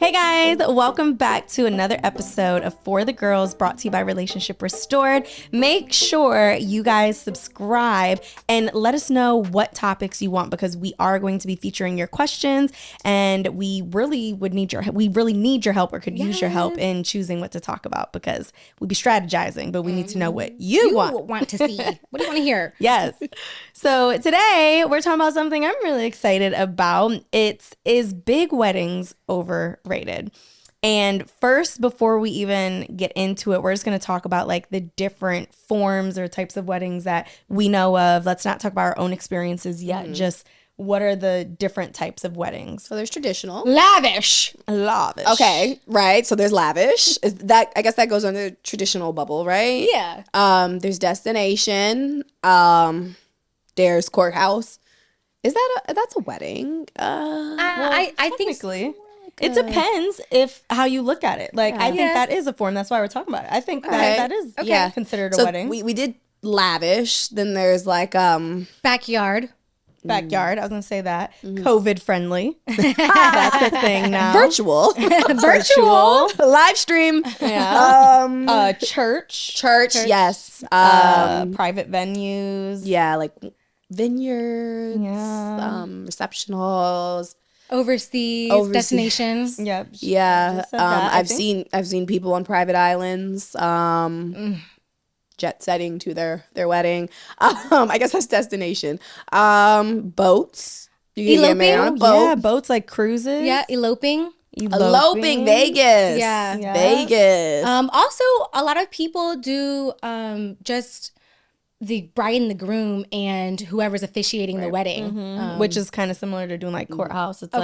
Hey guys, welcome back to another episode of For the Girls, brought to you by Relationship Restored. Make sure you guys subscribe and let us know what topics you want, because we are going to be featuring your questions, and we really need your help, or could use your help in choosing what to talk about, because we'd be strategizing, but we need to know what you want to see. What do you want to hear? Yes. So today we're talking about something I'm really excited about. Is big weddings overrated? And first, before we even get into it, we're just going to talk about like the different forms or types of weddings that we know of. Let's not talk about our own experiences yet. Just what are the different types of weddings? So there's traditional. Lavish. Okay, right. So there's lavish. Is that, I guess that goes under the traditional bubble, right? Yeah. There's destination. There's courthouse. That's a wedding? I think Technically, it depends how you look at it. Like, I think that is a form. That's why we're talking about it. I think that is considered a wedding. We did lavish. Then there's like backyard. I was gonna say that. COVID friendly. That's a thing now. virtual, live stream. Yeah. Church. Yes. Private venues. Yeah, like vineyards. Yeah. Reception halls. Overseas destinations. Yep. Yeah. I've seen people on private islands. Jet setting to their wedding. I guess that's destination. Boats. You can get married on a boat. Yeah, boats like cruises. Yeah, eloping. Vegas. Yeah. Vegas. Also, a lot of people do just the bride and the groom and whoever's officiating the wedding. Which is kind of similar to doing like courthouse. It's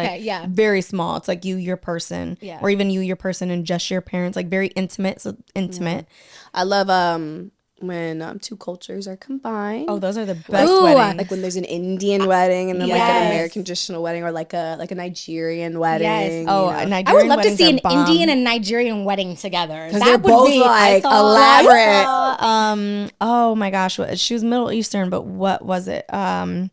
very small. It's like you, your person, or even you, your person, and just your parents. Like very intimate. So intimate. I love when two cultures are combined. Oh, those are the best weddings. Like when there's an Indian wedding and then like an American traditional wedding, or like a Nigerian wedding. Yes. Oh, a Nigerian I would love to see an bomb. Indian and Nigerian wedding together. Because they're both like elaborate. Oh my gosh, she was Middle Eastern, but what was it? The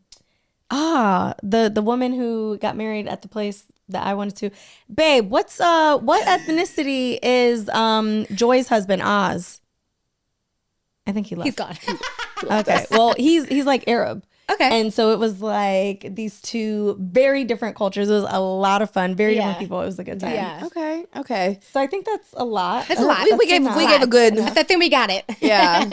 woman who got married at the place that I wanted to. Babe, what ethnicity is Joy's husband, Oz? I think he left. He's gone. Okay. Well, he's like Arab. Okay. And so it was like these two very different cultures. It was a lot of fun. Very different people. It was a good time. Yeah. Okay. So I think that's a lot. That's a lot. We gave a good. I think we got it. Yeah.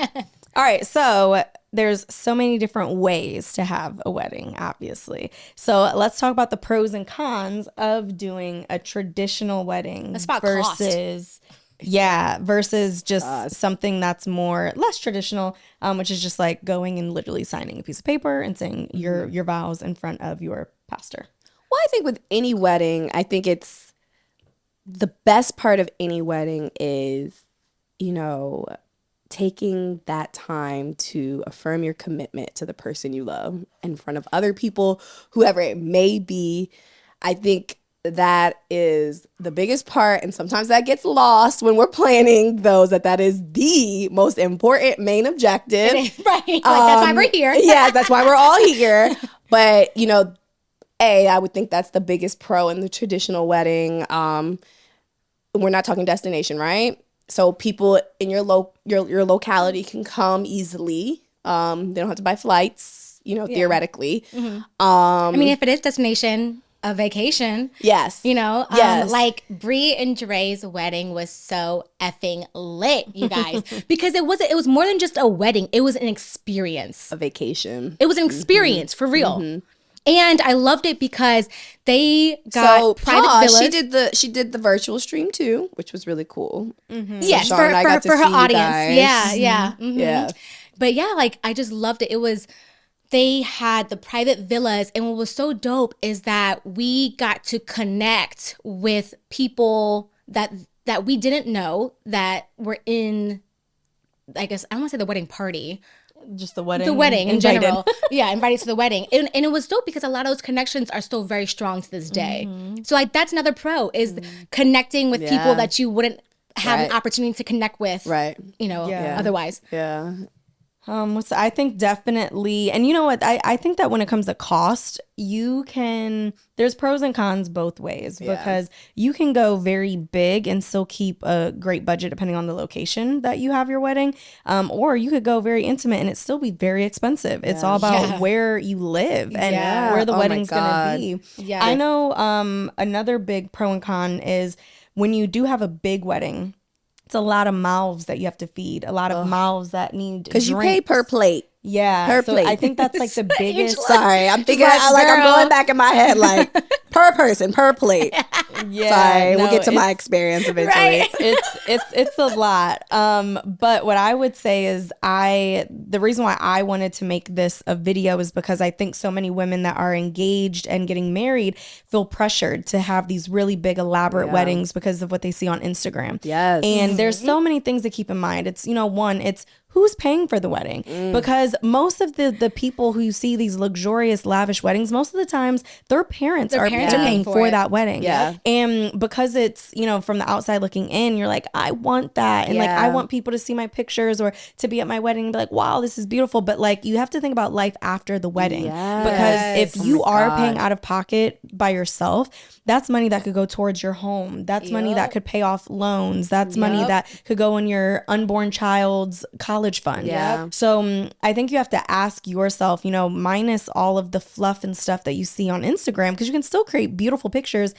All right. So there's so many different ways to have a wedding, obviously. So let's talk about the pros and cons of doing a traditional wedding versus just something that's less traditional, which is just like going and literally signing a piece of paper and saying your vows in front of your pastor. Well, I think with any wedding, I think it's the best part of any wedding is, taking that time to affirm your commitment to the person you love in front of other people, whoever it may be. I think that is the biggest part, and sometimes that gets lost when we're planning those, that is the most important main objective. Right. Like, that's why we're here. Yeah, that's why we're all here. But, I would think that's the biggest pro in the traditional wedding. We're not talking destination, right? So people in your locality can come easily. They don't have to buy flights, theoretically. I mean, if it is destination, a vacation. Yes. Yes. Like Bree and Dre's wedding was so effing lit, you guys, because it was more than just a wedding. It was an experience. A vacation. It was an experience for real. And I loved it because they got private villas. She did the virtual stream too, which was really cool. Yes, so for her audience. Yeah. Yeah. But yeah, like I just loved it. They had the private villas, and what was so dope is that we got to connect with people that we didn't know that were in, I guess, I don't want to say the wedding party. Just the wedding. The wedding in invited. general. Yeah, invited to the wedding. And it was dope because a lot of those connections are still very strong to this day. So like that's another pro is connecting with people that you wouldn't have an opportunity to connect with. Right. Otherwise. Yeah. I think definitely, and you know what? I think that when it comes to cost, there's pros and cons both ways because you can go very big and still keep a great budget depending on the location that you have your wedding. Or you could go very intimate and it still be very expensive. It's all about where you live and where the wedding's going to be. Yeah. I know another big pro and con is when you do have a big wedding, it's a lot of mouths that you have to feed, a lot of mouths that need because you pay per plate. Yeah, per so plate. I think that's like the biggest. Sorry, I'm thinking I'm going back in my head like per person per plate. Yeah, sorry, we'll get to my experience eventually. Right. It's a lot. But what I would say is the reason why I wanted to make this a video is because I think so many women that are engaged and getting married feel pressured to have these really big elaborate weddings because of what they see on Instagram. Yes, and there's so many things to keep in mind. It's one, it's who's paying for the wedding? Because most of the people who see these luxurious, lavish weddings, most of the times their parents are paying for that wedding. Yeah. And because it's, from the outside looking in, you're like, I want that. And like, I want people to see my pictures or to be at my wedding and be like, wow, this is beautiful. But like, you have to think about life after the wedding. Because if you are paying out of pocket by yourself, that's money that could go towards your home. That's money that could pay off loans. That's money that could go in your unborn child's college fund. Yeah. So I think you have to ask yourself, minus all of the fluff and stuff that you see on Instagram, because you can still create beautiful pictures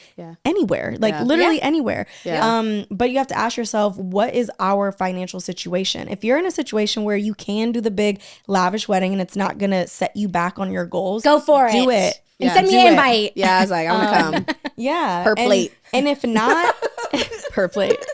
anywhere, like literally anywhere. Yeah. But you have to ask yourself, what is our financial situation? If you're in a situation where you can do the big lavish wedding and it's not going to set you back on your goals, go for it. Do it. And send me an invite. Yeah, I was like, I'm going to come. Yeah. Per plate. And if not, per plate.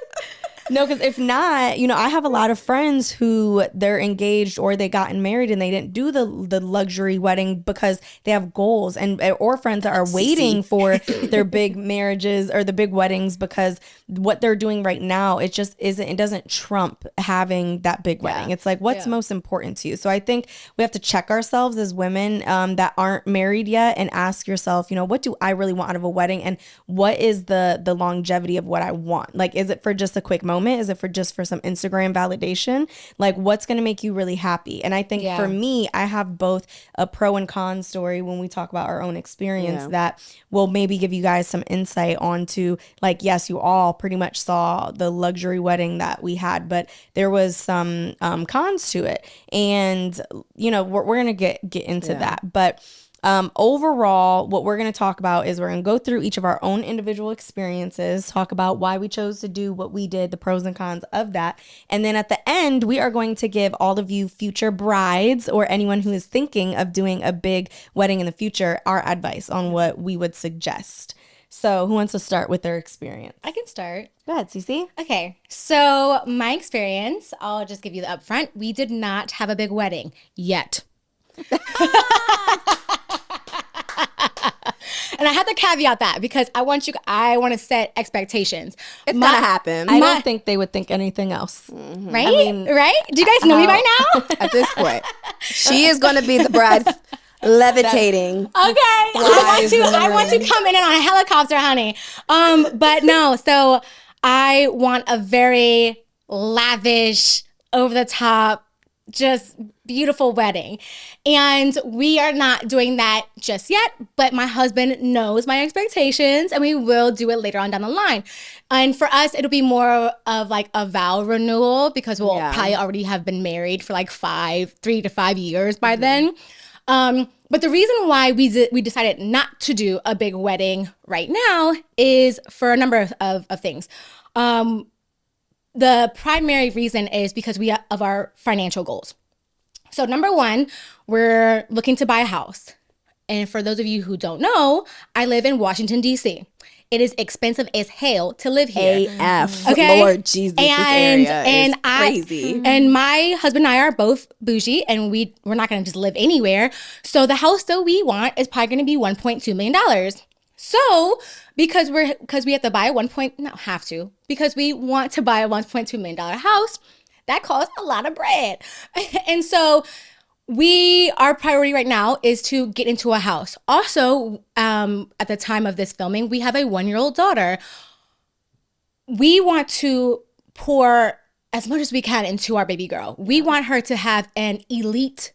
No, because if not, I have a lot of friends who they're engaged or they gotten married and they didn't do the luxury wedding because they have goals, or friends that are waiting for their big marriages or the big weddings because what they're doing right now, it doesn't trump having that big wedding. It's like, what's most important to you? So I think we have to check ourselves as women that aren't married yet and ask yourself, what do I really want out of a wedding, and what is the longevity of what I want? Like, is it for just a quick moment? Is it just for some Instagram validation? Like, what's going to make you really happy? And I think for me, I have both a pro and con story when we talk about our own experience that will maybe give you guys some insight onto, like, yes, you all pretty much saw the luxury wedding that we had, but there was some cons to it. And, we're going to get into that. But overall, what we're going to talk about is we're going to go through each of our own individual experiences, talk about why we chose to do what we did, the pros and cons of that. And then at the end, we are going to give all of you future brides or anyone who is thinking of doing a big wedding in the future our advice on what we would suggest. So who wants to start with their experience? I can start. Go ahead, Cece. Okay, so my experience, I'll just give you the upfront. We did not have a big wedding yet. And I have to caveat that because I want to set expectations. It's gonna happen. I don't think they would think anything else. Right? Right? Do you guys know me by now? At this point, she is gonna be the bride levitating. Okay. I want to come in on a helicopter, honey. But no, so I want a very lavish, over the top, just beautiful wedding. And we are not doing that just yet, but my husband knows my expectations and we will do it later on down the line. And for us, it'll be more of like a vow renewal because we'll probably already have been married for like 3 to 5 years by then. But the reason why we decided not to do a big wedding right now is for a number of things. The primary reason is because of our financial goals. So number one, we're looking to buy a house. And for those of you who don't know, I live in Washington, D.C. It is expensive as hell to live here. AF. Okay? Lord Jesus, this area is crazy. And my husband and I are both bougie, and we're not going to just live anywhere. So the house that we want is probably going to be $1.2 million. So because we have to buy because we want to buy a $1.2 million house, that costs a lot of bread. And so our priority right now is to get into a house. Also, at the time of this filming, we have a 1-year-old daughter. We want to pour as much as we can into our baby girl. We want her to have an elite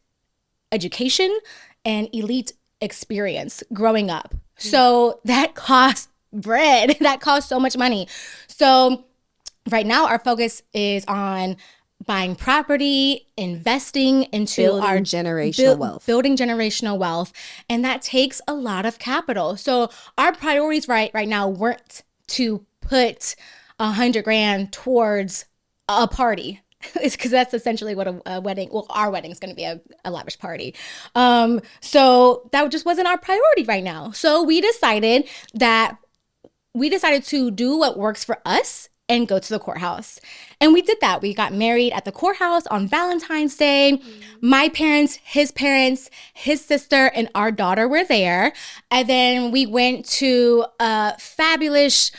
education and elite experience growing up. So that costs bread. That costs so much money. So right now our focus is on buying property, investing into Building generational wealth. Building generational wealth. And that takes a lot of capital. So our priorities right now weren't to put $100,000 towards a party. It's because that's essentially what a wedding, well, our wedding is going to be a lavish party. So that just wasn't our priority right now. So we decided to do what works for us and go to the courthouse. And we did that. We got married at the courthouse on Valentine's Day. My parents, his sister, and our daughter were there. And then we went to a fabulous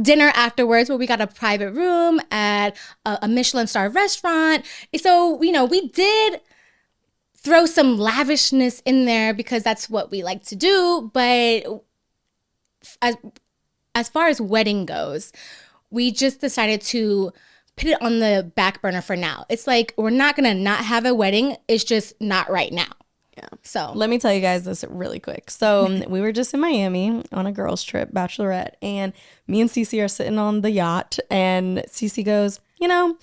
dinner afterwards, where we got a private room at a Michelin star restaurant. So, you know, we did throw some lavishness in there because that's what we like to do. But as far as wedding goes, we just decided to put it on the back burner for now. It's like, we're not going to not have a wedding. It's just not right now. Yeah. So let me tell you guys this really quick. So we were just in Miami on a girls trip, bachelorette, and me and Cece are sitting on the yacht, and Cece goes, you know,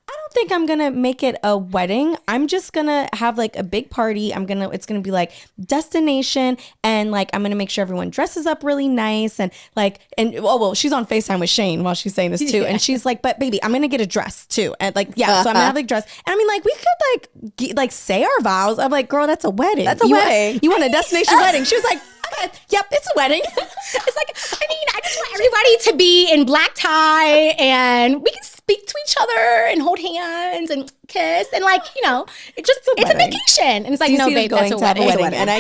I don't think I'm gonna make it a wedding. I'm just gonna have like a big party. It's gonna be like destination, and like I'm gonna make sure everyone dresses up really nice, and she's on FaceTime with Shane while she's saying this too, and she's like, but baby, I'm gonna get a dress too, and like so I'm gonna have like dress, and I mean like we could like say our vows. I'm like, girl, that's a wedding. That's a wedding. You want a destination wedding? She was like, okay, yep, it's a wedding. it's like, I mean, I just want everybody to be in black tie, and we can speak to each other and hold hands and kiss, and like, you know, it's a vacation. And it's like, Cece no, babe, that's a wedding. and I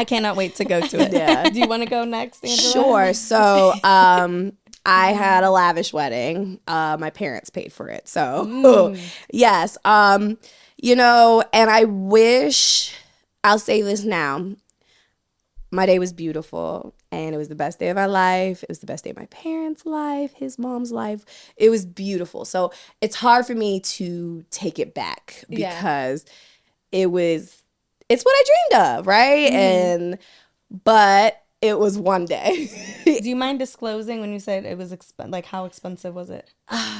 cannot wait to go to it. Yeah. Do you want to go next, Angela? Sure. So I had a lavish wedding. My parents paid for it. So yes. You know, and I wish, I'll say this now, my day was beautiful, and it was the best day of my life. It was the best day of my parents' life, his mom's life. It was beautiful. So it's hard for me to take it back because it's what I dreamed of, right? But it was one day. Do you mind disclosing when you said it was like how expensive was it?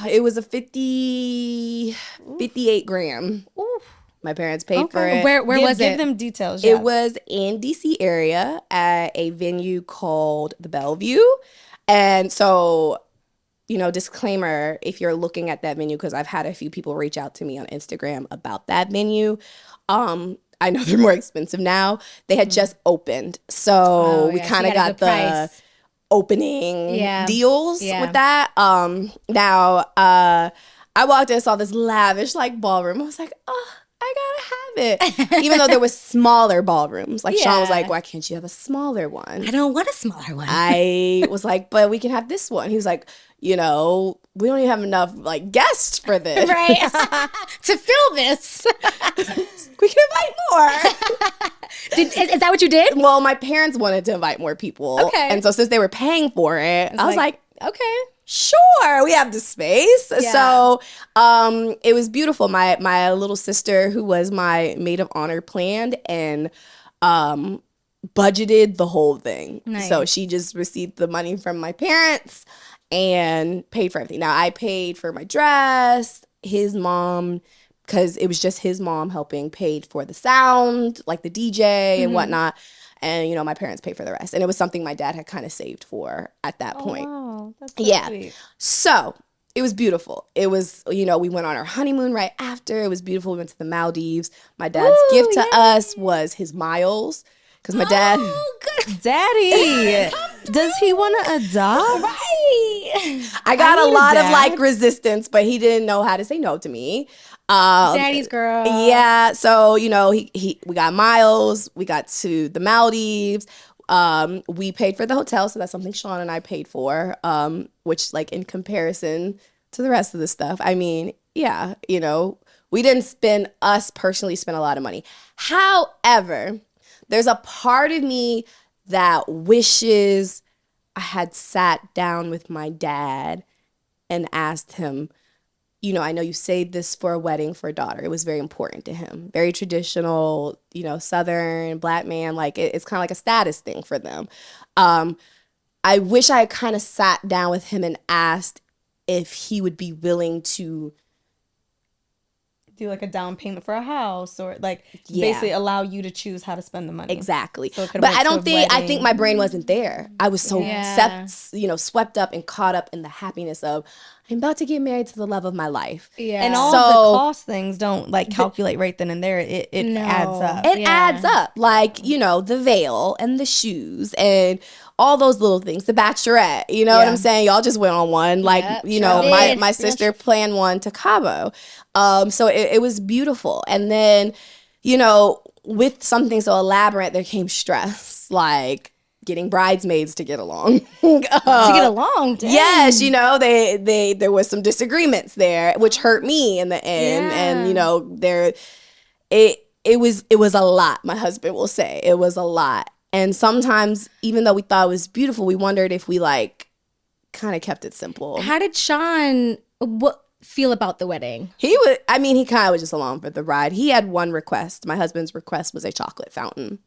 It was a 58 gram. Ooh. My parents paid for it. Where was it? Give them details. It was in DC area at a venue called the Bellevue. And so, you know, disclaimer, if you're looking at that venue, because I've had a few people reach out to me on Instagram about that venue. I know they're more expensive now. They had just opened. So we kind of got the price. Opening deals with that. Now, I walked in and saw this lavish like ballroom. I was like, oh, I gotta have it. Even though there was smaller ballrooms. Like Sean was like, why can't you have a smaller one? I don't want a smaller one. I was like, but we can have this one. He was like, you know, we don't even have enough like guests for this. Right. To fill this. We can invite more. Is that what you did? Well, my parents wanted to invite more people. Okay. And so since they were paying for it, I was like, okay. Sure, we have the space. Yeah. So it was beautiful. My little sister, who was my maid of honor, planned and budgeted the whole thing. Nice. So she just received the money from my parents and paid for everything. Now, I paid for my dress. His mom, because it was just his mom helping, paid for the sound, like the DJ and whatnot. And, you know, my parents paid for the rest. And it was something my dad had kind of saved for at that point. Wow. That's so sweet. So it was beautiful. It was, you know, we went on our honeymoon right after. It was beautiful. We went to the Maldives. My dad's gift to us was his miles. Because my dad... Oh, good. Daddy! Does he want to adopt? Right. I got a lot of like resistance, but he didn't know how to say no to me. Daddy's girl. Yeah. So, you know, we got miles. We got to the Maldives. We paid for the hotel. So that's something Sean and I paid for, which like in comparison to the rest of the stuff, I mean, yeah, you know, we didn't personally spend a lot of money. However, there's a part of me that wishes I had sat down with my dad and asked him, you know, I know you saved this for a wedding for a daughter. It was very important to him. Very traditional, you know, Southern Black man. Like it's kind of like a status thing for them. I wish I had kind of sat down with him and asked if he would be willing to do like a down payment for a house, or like basically allow you to choose how to spend the money. Exactly. So but I think my brain wasn't there. I was so swept up and caught up in the happiness of, I'm about to get married to the love of my life. Yeah. And all of the cost things don't like calculate right then and there. It adds up. It adds up. Like, you know, the veil and the shoes and all those little things. The bachelorette, you know what I'm saying? Y'all just went on one. Like, you know, my sister planned one to Cabo. So it was beautiful. And then, you know, with something so elaborate, there came stress. Like, getting bridesmaids to get along. To get along? Dang. Yes, you know, there was some disagreements there, which hurt me in the end. And, you know, it was a lot, my husband will say. It was a lot. And sometimes, even though we thought it was beautiful, we wondered if we like kind of kept it simple. How did Sean feel about the wedding? He kind of was just along for the ride. He had one request. My husband's request was a chocolate fountain.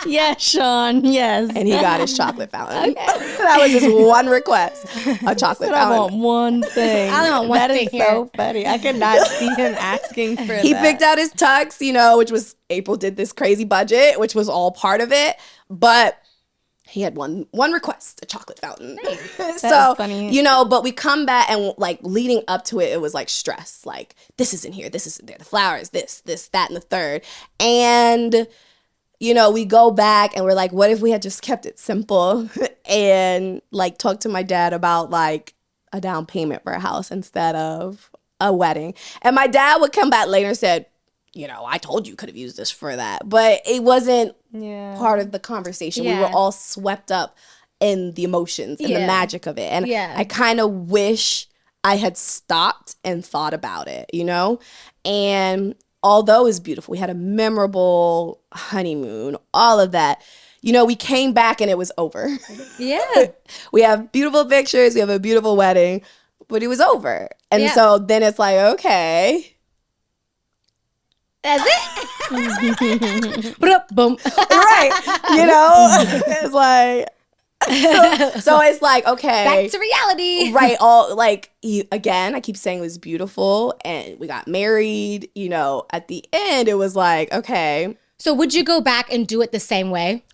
Yes, Sean. Yes. And he got his chocolate fountain. Okay. That was his one request. A chocolate fountain. I want one thing. I want one thing. That is so funny. I could not see him asking for that. He picked out his tux, you know, which was, April did this crazy budget, which was all part of it. But he had one request, a chocolate fountain. Nice. So, funny. You know, but we come back and like leading up to it, it was like stress. Like, this isn't here, this isn't there. The flowers, this, that, and the third. And, you know, we go back and we're like, what if we had just kept it simple and like talked to my dad about like a down payment for a house instead of a wedding. And my dad would come back later and said, you know, I told you could have used this for that. But it wasn't part of the conversation. We were all swept up in the emotions and the magic of it. And I kind of wish I had stopped and thought about it, you know? And although it was beautiful, we had a memorable honeymoon, all of that. You know, we came back and it was over. Yeah. We have beautiful pictures. We have a beautiful wedding. But it was over. And so then it's like, okay. That's it. Boom. Right. You know, it's like, so it's like, okay. Back to reality. Right. All like, again, I keep saying it was beautiful and we got married, you know, at the end it was like, okay. So would you go back and do it the same way?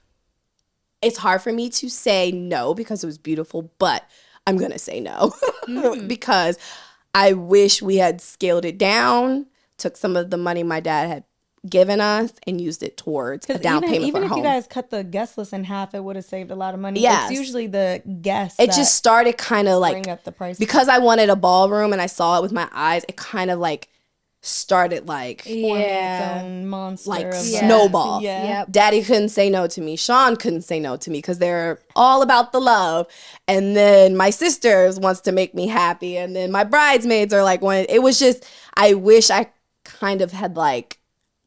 It's hard for me to say no because it was beautiful, but I'm going to say no because I wish we had scaled it down, took some of the money my dad had given us and used it towards a down payment for a home. Even if you guys cut the guest list in half, it would have saved a lot of money. Yes. It's usually the guests It just started kind of like, bring up the price. Because I wanted a ballroom and I saw it with my eyes, it kind of like started like its own monster, like snowball. Yeah. Daddy couldn't say no to me. Sean couldn't say no to me because they're all about the love. And then my sisters wants to make me happy. And then my bridesmaids are like, it was just, I wish I kind of had like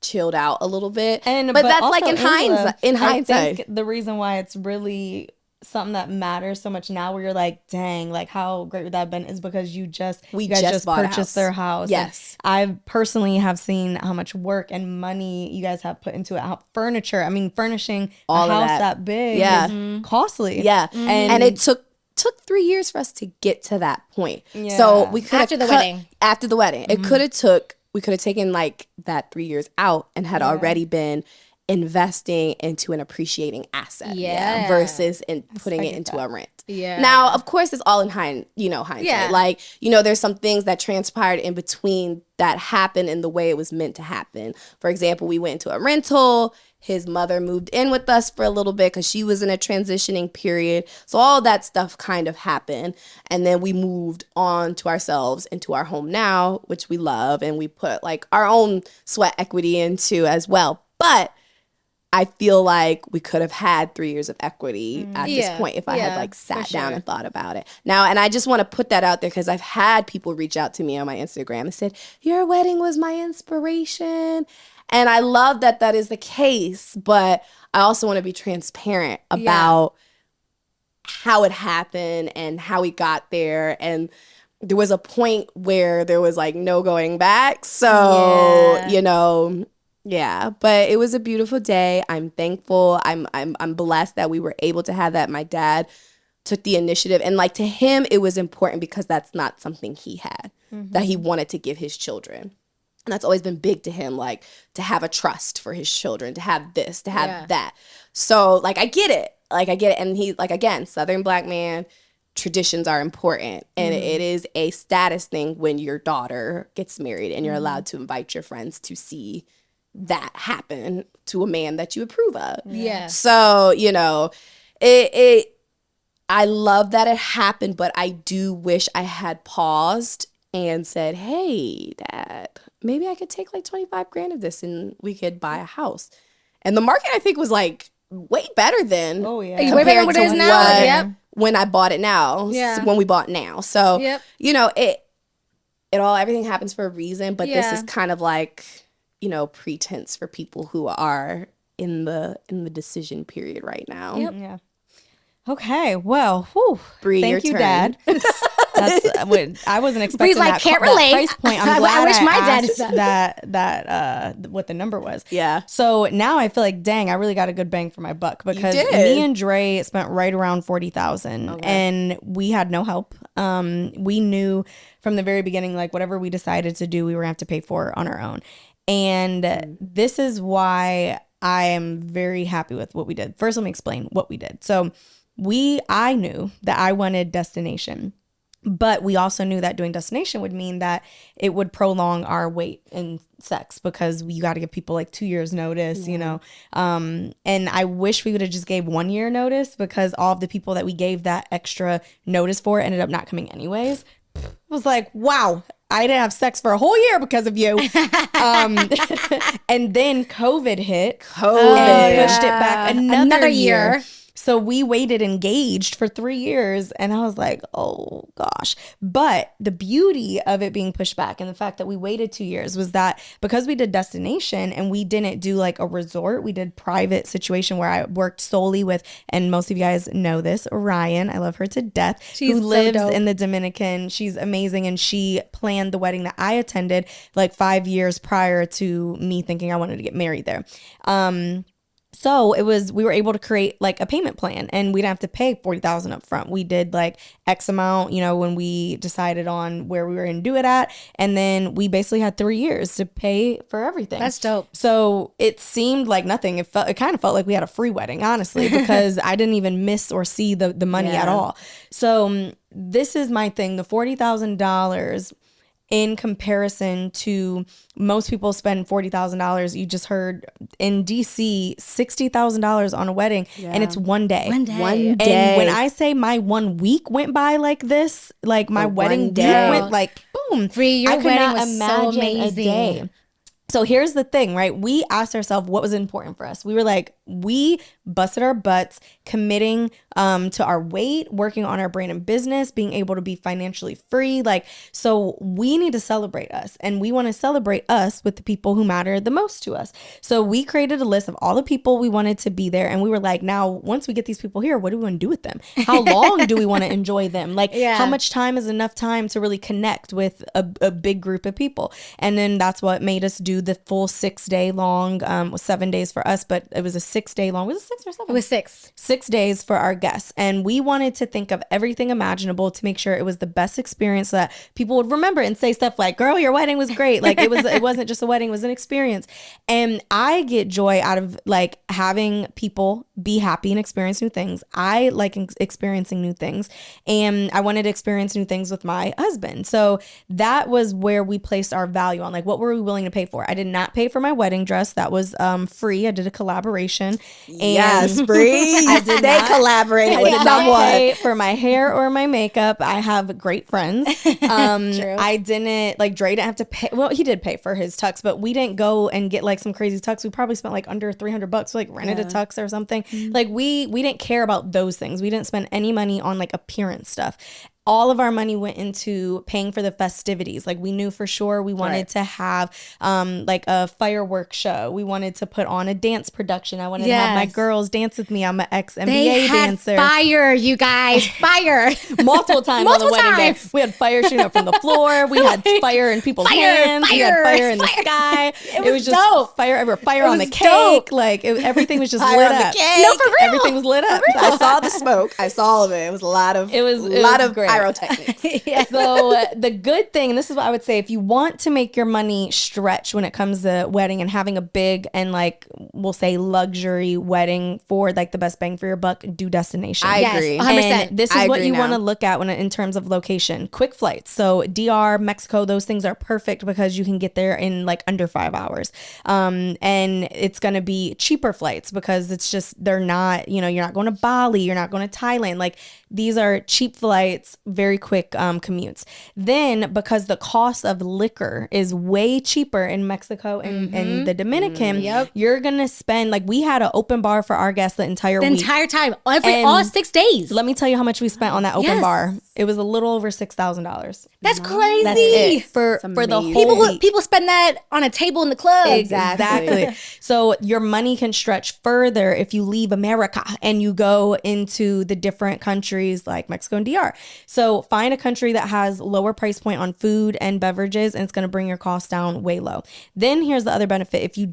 chilled out a little bit. But that's like in hindsight. I think the reason why it's really something that matters so much now, where you're like, dang, like how great would that have been, is because you guys just purchased their house. Yes. And I personally have seen how much work and money you guys have put into it. How furnishing all a house that big is costly. Yeah. And it took 3 years for us to get to that point. Yeah. So we could after the wedding. We could have taken like that 3 years out and had already been investing into an appreciating asset versus in putting it into a rent. Yeah. Now, of course, it's all in hindsight. Yeah. Like, you know, there's some things that transpired in between that happened in the way it was meant to happen. For example, we went into a rental. His mother moved in with us for a little bit because she was in a transitioning period. So all that stuff kind of happened. And then we moved on to ourselves into our home now, which we love. And we put like our own sweat equity into as well. But I feel like we could have had 3 years of equity at this Yeah. point if I had Yeah, like sat for down sure. and thought about it. Now, and I just want to put that out there because I've had people reach out to me on my Instagram and said, your wedding was my inspiration. And I love that that is the case, but I also want to be transparent about how it happened and how we got there. And there was a point where there was like no going back. So, Yeah. you know, yeah, but it was a beautiful day. I'm thankful. I'm blessed that we were able to have that. My dad took the initiative, and like to him it was important because that's not something he had that he wanted to give his children. And that's always been big to him, like to have a trust for his children, to have this, to have that. So like I get it. Like I get it. And he, like, again, Southern Black man, traditions are important. And it is a status thing when your daughter gets married and you're allowed to invite your friends to see that happen to a man that you approve of. Yeah. So, you know, it I love that it happened, but I do wish I had paused and said, hey, Dad, maybe I could take like 25 grand of this and we could buy a house. And the market, I think, was like way better than Way better than what it is now. what- Yep. when I bought it now, Yeah. when we bought now. So, Yep. you know, everything happens for a reason, but this is kind of like, you know, pretense for people who are in the decision period right now. Yep. Yeah. Okay. Well, whew. Bree, Thank your you, turn. Dad. That's what I wasn't expecting. Bree's like, that, can't that relate. price point. I'm I glad wish my dad asked is that what the number was. Yeah. So now I feel like, dang, I really got a good bang for my buck because did. me and Dre spent right around $40,000, and we had no help. We knew from the very beginning, like whatever we decided to do, we were gonna have to pay for on our own. And this is why I am very happy with what we did. First, let me explain what we did. So I knew that I wanted destination, but we also knew that doing destination would mean that it would prolong our wait in sex because you got to give people like 2 years notice, you know? And I wish we would have just gave 1 year notice because all of the people that we gave that extra notice for ended up not coming anyways. I was like, wow, I didn't have sex for a whole year because of you. And then COVID hit. And pushed it back another year. So we waited engaged for 3 years, and I was like, oh gosh. But the beauty of it being pushed back and the fact that we waited 2 years was that because we did destination and we didn't do like a resort, we did private situation where I worked solely with, and most of you guys know this, Orion. I love her to death. She's who so lives dope. in the Dominican. She's amazing, and she planned the wedding that I attended like 5 years prior to me thinking I wanted to get married there. So we were able to create like a payment plan, and we didn't have to pay $40,000 up front. We did like X amount, you know, when we decided on where we were going to do it at. And then we basically had 3 years to pay for everything. That's dope. So it seemed like nothing. It kind of felt like we had a free wedding, honestly, because I didn't even miss or see the money at all. So this is my thing. The $40,000 in comparison to most people spend $40,000. You just heard in DC, $60,000 on a wedding, and it's one day. One day. One day. And when I say my 1 week went by like this, like my wedding week day. went like boom. Bree, your I could wedding not was so imagine a amazing. day. So here's the thing, right? We asked ourselves what was important for us. We were like, we busted our butts committing to our weight, working on our brand and business, being able to be financially free. Like, so we need to celebrate us, and we want to celebrate us with the people who matter the most to us. So we created a list of all the people we wanted to be there. And we were like, now, once we get these people here, what do we want to do with them? How long do we want to enjoy them? Like, how much time is enough time to really connect with a big group of people? And then that's what made us do the full 6 day long, was 7 days for us, but it was a 6 day long. Was it 6 or 7? It was 6. 6 days for our guests. And we wanted to think of everything imaginable to make sure it was the best experience so that people would remember and say stuff like, girl, your wedding was great. Like it wasn't just a wedding, it was an experience. And I get joy out of like having people be happy and experience new things. I like experiencing new things, and I wanted to experience new things with my husband. So that was where we placed our value on, like, what were we willing to pay for? I did not pay for my wedding dress. That was free. I did a collaboration. Yes, Bree. They collaborated with I did not someone. pay for my hair or my makeup. I have great friends. I didn't, like, Dre didn't have to pay. Well, he did pay for his tux, but we didn't go and get like some crazy tux. We probably spent like under $300. We like rented a tux or something. Like we didn't care about those things. We didn't spend any money on like appearance stuff. All of our money went into paying for the festivities. Like we knew for sure we wanted to have like a fireworks show. We wanted to put on a dance production. I wanted to have my girls dance with me. I'm an ex-NBA dancer. Fire, you guys, fire. Multiple times on the wedding day. We had fire shooting up from the floor. We had fire in people's hands. We had fire in the sky. It was just dope. fire everywhere. Fire on the cake. Dope. Like everything was just Fire lit on the up. cake. No, for real. Everything was lit up. I saw the smoke. I saw all of it. It was a lot of great. pyrotechnics. So the good thing, and this is what I would say, if you want to make your money stretch when it comes to wedding and having a big and like we'll say luxury wedding for like the best bang for your buck, do destination. I agree. 100%. And this is what you want to now. look at when in terms of location. Quick flights. So DR, Mexico, those things are perfect because you can get there in like under 5 hours. And it's going to be cheaper flights because it's just, they're not, you're not going to Bali, you're not going to Thailand. Like these are cheap flights, very quick commutes. Then because the cost of liquor is way cheaper in Mexico and the Dominican, you're going to spend, like we had an open bar for our guests the entire week. Entire time, all 6 days. Let me tell you how much we spent on that open bar. It was a little over $6,000. That's crazy. That's it for the whole week. People spend that on a table in the club. Exactly. So your money can stretch further if you leave America and you go into the different countries like Mexico and DR. So find a country that has lower price point on food and beverages, and it's going to bring your costs down way low. Then here's the other benefit. If you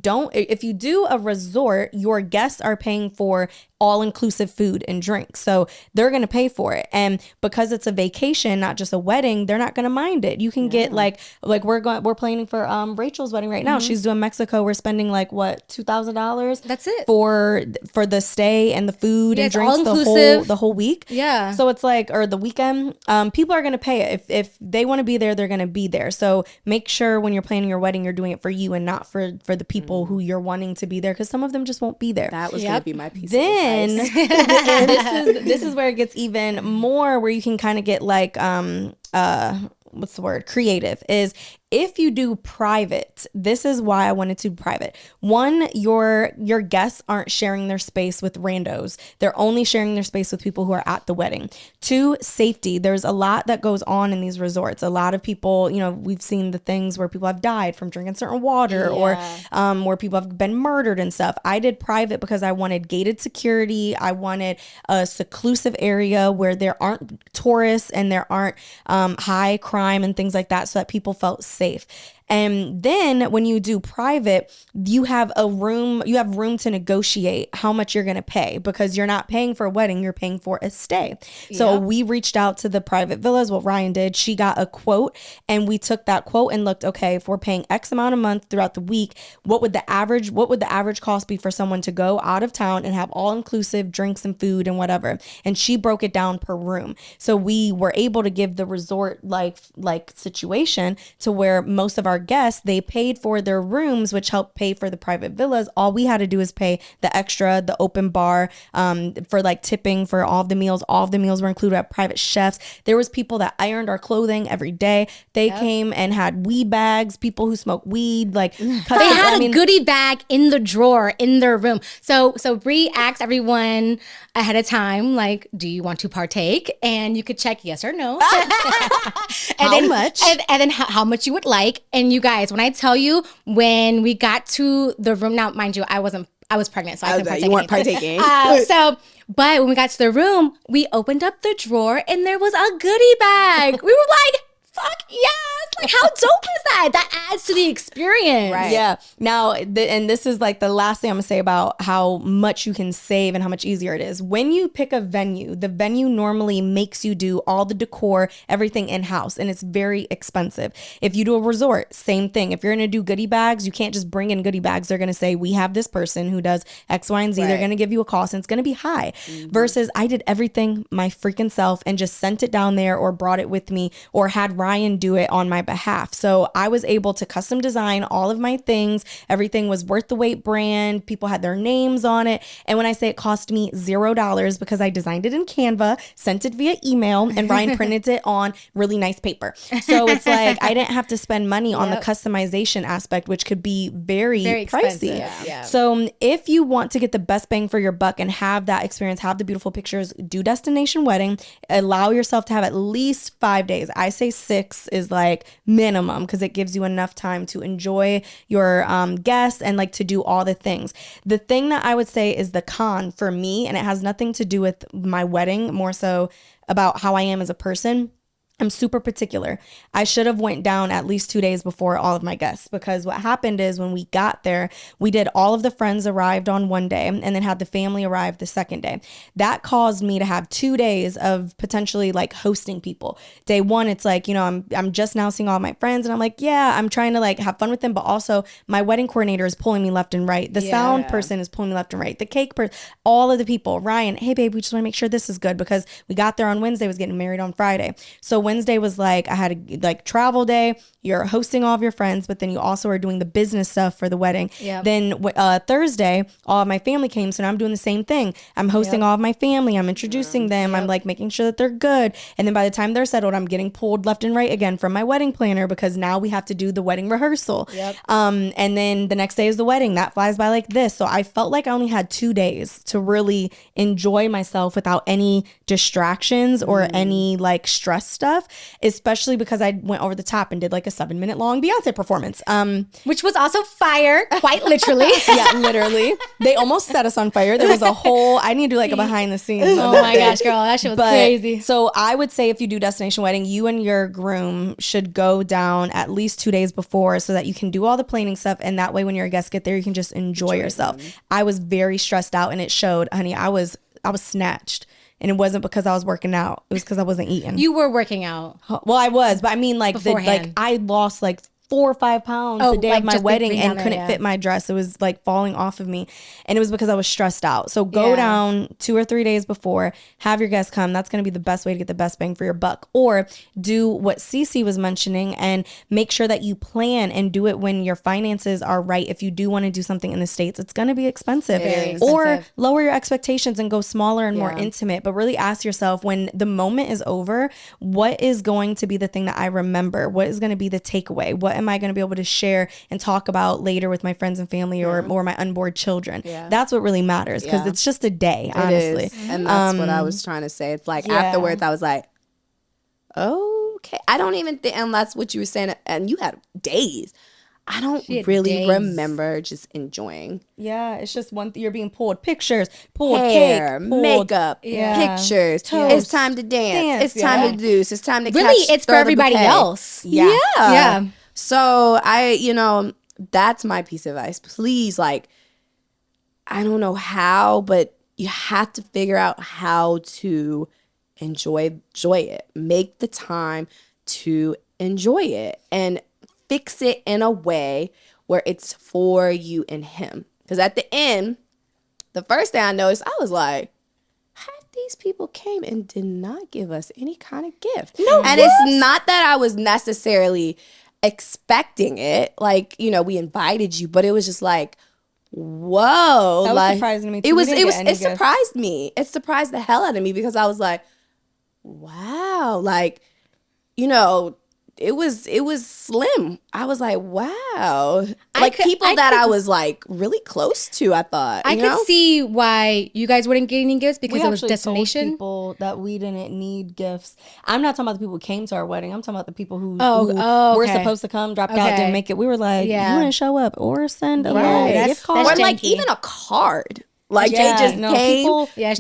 do a resort, your guests are paying for all-inclusive food and drinks. So they're going to pay for it. And because it's a vacation, not just a wedding, they're not going to mind it. You can get like we're planning for Rachel's wedding right now. She's doing Mexico. We're spending like what, $2,000? That's it. For the stay and the food and drinks the whole week. Yeah. So it's like, or the weekend, people are going to pay it. If they want to be there, they're going to be there. So make sure when you're planning your wedding, you're doing it for you and not for the people who you're wanting to be there, because some of them just won't be there. That was going to be my piece Then of advice. this is where it gets even more, where you can kind of get like what's the word? Creative. Is if you do private, this is why I wanted to do private. One, your guests aren't sharing their space with randos. They're only sharing their space with people who are at the wedding. Two, safety. There's a lot that goes on in these resorts. A lot of people, we've seen the things where people have died from drinking certain water or where people have been murdered and stuff. I did private because I wanted gated security. I wanted a seclusive area where there aren't tourists and there aren't high crime and things like that, so that people felt safe. And then when you do private, you have room to negotiate how much you're going to pay, because you're not paying for a wedding, you're paying for a stay. So we reached out to the private villas. What Ryan did, she got a quote, and we took that quote and looked, okay, if we're paying X amount a month throughout the week, what would the average cost be for someone to go out of town and have all inclusive drinks and food and whatever? And she broke it down per room. So we were able to give the resort like situation to where most of our guests, they paid for their rooms, which helped pay for the private villas. All we had to do is pay the extra, the open bar, for like tipping for all of the meals. All of the meals were included at private chefs. There was people that ironed our clothing every day. They came and had weed bags, people who smoke weed, like they had a goodie bag in the drawer in their room. So Bree asked everyone ahead of time, like, do you want to partake? And you could check yes or no. How much? And then how much you would like. And you guys, when I tell you, when we got to the room, now mind you, I was pregnant, so I couldn't partake. You weren't partaking. But when we got to the room, we opened up the drawer and there was a goodie bag. We were like, fuck yes! Like, how dope is that? That adds to the experience. Right. Yeah. Now, and this is like the last thing I'm gonna say about how much you can save and how much easier it is. When you pick a venue, the venue normally makes you do all the decor, everything in-house, and it's very expensive. If you do a resort, same thing. If you're gonna do goodie bags, you can't just bring in goodie bags. They're gonna say, we have this person who does X, Y, and Z. Right. They're gonna give you a cost, and it's gonna be high. Versus I did everything my freaking self and just sent it down there or brought it with me or had Ryan do it on my behalf. So I was able to custom design all of my things. Everything was Worth the Wait brand. People had their names on it. And when I say it cost me $0 because I designed it in Canva, sent it via email, and Ryan printed it on really nice paper. So it's like I didn't have to spend money on the customization aspect, which could be very pricey. Yeah. So if you want to get the best bang for your buck and have that experience, have the beautiful pictures, do destination wedding, allow yourself to have at least 5 days. I say 6 is like minimum because it gives you enough time to enjoy your guests and like to do all the things. The thing that I would say is the con for me, and it has nothing to do with my wedding, more so about how I am as a person. I'm super particular. I should have went down at least 2 days before all of my guests, because what happened is when we got there, we did all of the friends arrived on one day and then had the family arrive the second day. That caused me to have 2 days of potentially like hosting people. Day one, it's like, you know, I'm just now seeing all my friends and I'm like, yeah, I'm trying to like have fun with them. But also my wedding coordinator is pulling me left and right. The sound person is pulling me left and right. The cake person, all of the people. Ryan, hey babe, we just want to make sure this is good because we got there on Wednesday, was getting married on Friday. So Wednesday was like, I had a like travel day. You're hosting all of your friends, but then you also are doing the business stuff for the wedding. Then Thursday, all of my family came. So now I'm doing the same thing. I'm hosting all of my family. I'm introducing them. I'm like making sure that they're good. And then by the time they're settled, I'm getting pulled left and right again from my wedding planner because now we have to do the wedding rehearsal. And then the next day is the wedding. That flies by like this. So I felt like I only had 2 days to really enjoy myself without any distractions or any like stress stuff, especially because I went over the top and did like a 7-minute long Beyonce performance. Which was also fire, quite literally. Yeah, literally. They almost set us on fire. There was a whole, I need to do like a behind the scenes. Oh my gosh, girl, that shit was crazy. So I would say if you do destination wedding, you and your groom should go down at least 2 days before so that you can do all the planning stuff. And that way when your guests get there, you can just enjoy yourself. I was very stressed out and it showed, honey. I was snatched. And it wasn't because I was working out. It was because I wasn't eating. You were working out. Well, I was. But I mean, like, I lost like 4 or 5 pounds the day of my wedding and couldn't fit my dress. It was like falling off of me. And it was because I was stressed out. So go down 2 or 3 days before, have your guests come. That's going to be the best way to get the best bang for your buck. Or do what Cece was mentioning and make sure that you plan and do it when your finances are right. If you do want to do something in the States, it's going to be expensive. Or lower your expectations and go smaller and more intimate. But really ask yourself, when the moment is over, what is going to be the thing that I remember? What is going to be the takeaway? What am I going to be able to share and talk about later with my friends and family or my unborn children? That's what really matters, because it's just a day, honestly. And that's what I was trying to say. It's like afterwards I was like, okay. I don't even think, and that's what you were saying, and you had days. I don't really remember just enjoying. Yeah, it's just one you're being pulled pictures, pulled hair, cake, makeup, pictures. Toast, it's time to dance. It's time to do. It's time to really, it's for everybody else. Yeah. So that's my piece of advice. Please, like, I don't know how, but you have to figure out how to enjoy it. Make the time to enjoy it and fix it in a way where it's for you and him. Because at the end, the first thing I noticed, I was like, half these people came and did not give us any kind of gift. And it's not that I was necessarily expecting it. Like, we invited you, but it was just like, whoa. That was like, surprising to me too. It surprised me. It surprised the hell out of me because I was like, wow. Like, it was slim. I was like, wow. Like people that I was like really close to, I thought. I could see why you guys wouldn't get any gifts because it was destination. Told people that we didn't need gifts. I'm not talking about the people who came to our wedding. I'm talking about the people who were supposed to come, dropped out, didn't make it. We were like, you wouldn't show up or send a gift card. Or like even a card. Like they just came,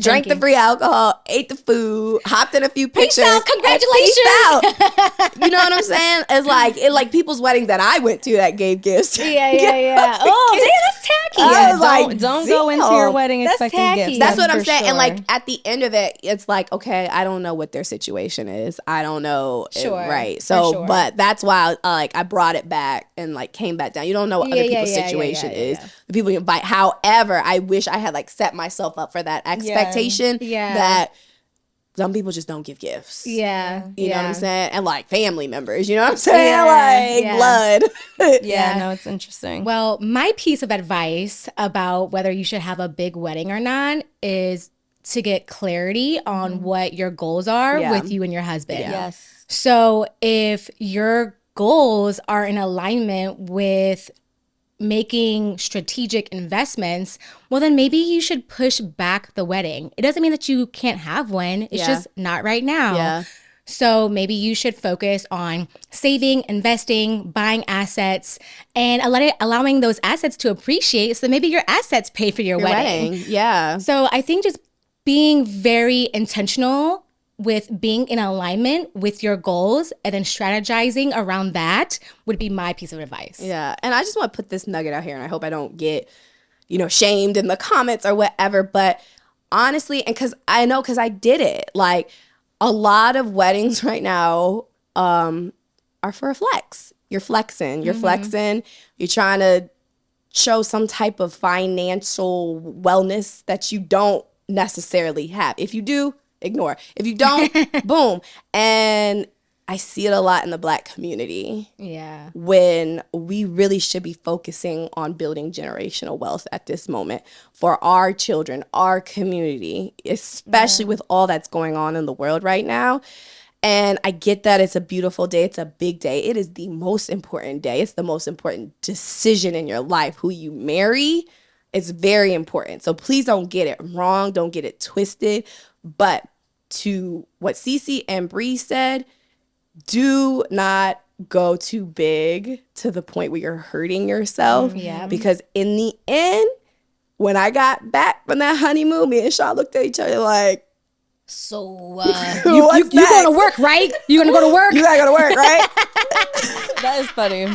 drank the free alcohol, ate the food, hopped in a few pictures. Peace out, congratulations. Peace out. You know what I'm saying? It's like people's weddings that I went to that gave gifts. Yeah. Oh, damn, that's tacky. Don't go into your wedding expecting gifts. That's what I'm saying. Sure. And like at the end of it, it's like, okay, I don't know what their situation is. I don't know. Right. So, but that's why I brought it back and like came back down. You don't know what other people's situation is. The people you invite. However, I wish I had like set myself up for that expectation that some people just don't give gifts. Yeah. You know what I'm saying? And like family members, you know what I'm saying? Blood. Yeah, no, it's interesting. Well, my piece of advice about whether you should have a big wedding or not is to get clarity on what your goals are with you and your husband. Yes. So if your goals are in alignment with making strategic investments, well, then maybe you should push back the wedding. It doesn't mean that you can't have one. It's just not right now. Yeah. So maybe you should focus on saving, investing, buying assets, and allowing those assets to appreciate. So maybe your assets pay for your wedding. Yeah. So I think just being very intentional with being in alignment with your goals and then strategizing around that would be my piece of advice. Yeah. And I just want to put this nugget out here, and I hope I don't get, shamed in the comments or whatever. But honestly, and because I did it, like a lot of weddings right now are for a flex. You're flexing. You're flexing. You're trying to show some type of financial wellness that you don't necessarily have. If you do, ignore. If you don't, boom. And I see it a lot in the Black community. Yeah. When we really should be focusing on building generational wealth at this moment for our children, our community, especially with all that's going on in the world right now. And I get that it's a beautiful day. It's a big day. It is the most important day. It's the most important decision in your life. Who you marry, it's very important. So please don't get it wrong. Don't get it twisted. But to what Cece and Bree said, do not go too big to the point where you're hurting yourself. Because in the end, when I got back from that honeymoon, me and Shaw looked at each other like, so you going to work, right? You going to go to work? You got to go to work, right? That is funny.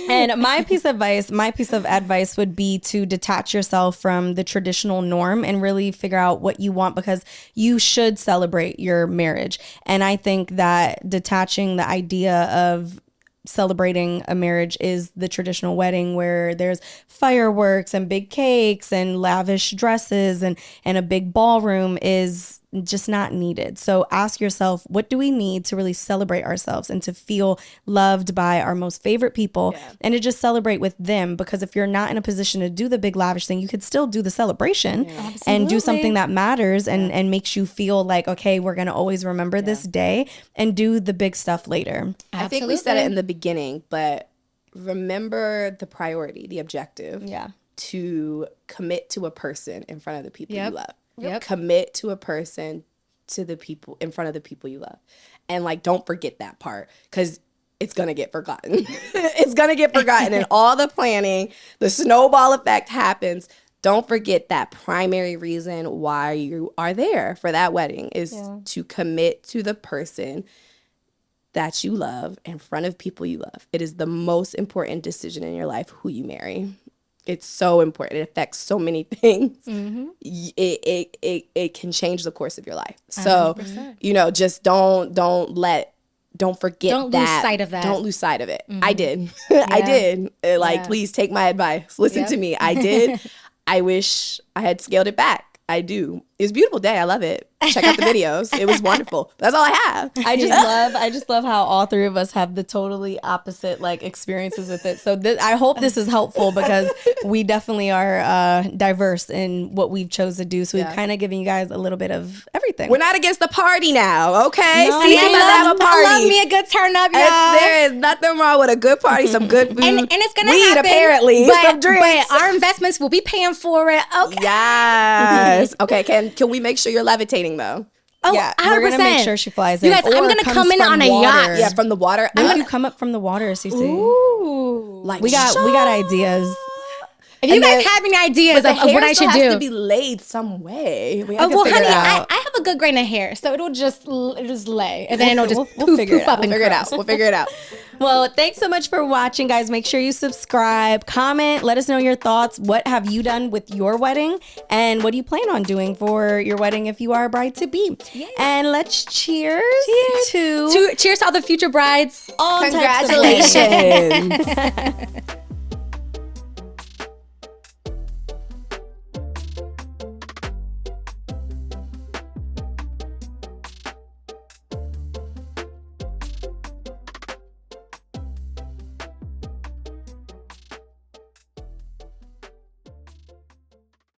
And my piece of advice would be to detach yourself from the traditional norm and really figure out what you want, because you should celebrate your marriage. And I think that detaching the idea of celebrating a marriage is the traditional wedding where there's fireworks and big cakes and lavish dresses and a big ballroom is just not needed. So ask yourself, what do we need to really celebrate ourselves and to feel loved by our most favorite people and to just celebrate with them? Because if you're not in a position to do the big lavish thing, you could still do the celebration and do something that matters and makes you feel like, okay, we're going to always remember this day, and do the big stuff later. I think we said it in the beginning, but remember the priority, the objective. Yeah. To commit to a person in front of the people you love. Yep. Commit to a person to the people in front of the people you love. And like, don't forget that part, because it's going to get forgotten. It's going to get forgotten. And all the planning, the snowball effect happens. Don't forget that primary reason why you are there for that wedding is to commit to the person that you love in front of people you love. It is the most important decision in your life, who you marry. It's so important. It affects so many things. It can change the course of your life. So, 100%. Just don't forget that. Don't lose sight of that. Don't lose sight of it. I did. I did. Please take my advice. Listen to me. I did. I wish I had scaled it back. I do. It's a beautiful day. I love it. Check out the videos. It was wonderful. That's all I have. I just love how all three of us have the totally opposite experiences with it. So I hope this is helpful, because we definitely are diverse in what we've chose to do. So we've kind of given you guys a little bit of everything. We're not against the party now, okay? No, Cece about to have a party. I love me a good turn up, y'all. There is nothing wrong with a good party, some good food, and it's gonna weed, happen, apparently, some drinks. But our investments will be paying for it. Okay. Yes. Okay. Can we make sure you're levitating though? Oh, yeah, 100%. we're gonna make sure she flies in. You guys, I'm gonna come in on a yacht. Yeah, from the water. I'm gonna come up from the water, Cece. Ooh. We got ideas. If you guys have any ideas of what I should do, has to be laid some way. honey, I have a good grain of hair, so it'll just lay, and then we'll figure it out. We'll figure it out. Well, thanks so much for watching, guys. Make sure you subscribe, comment, let us know your thoughts. What have you done with your wedding, and what do you plan on doing for your wedding if you are a bride to be? Yeah. And let's cheers to cheers to all the future brides. Congratulations.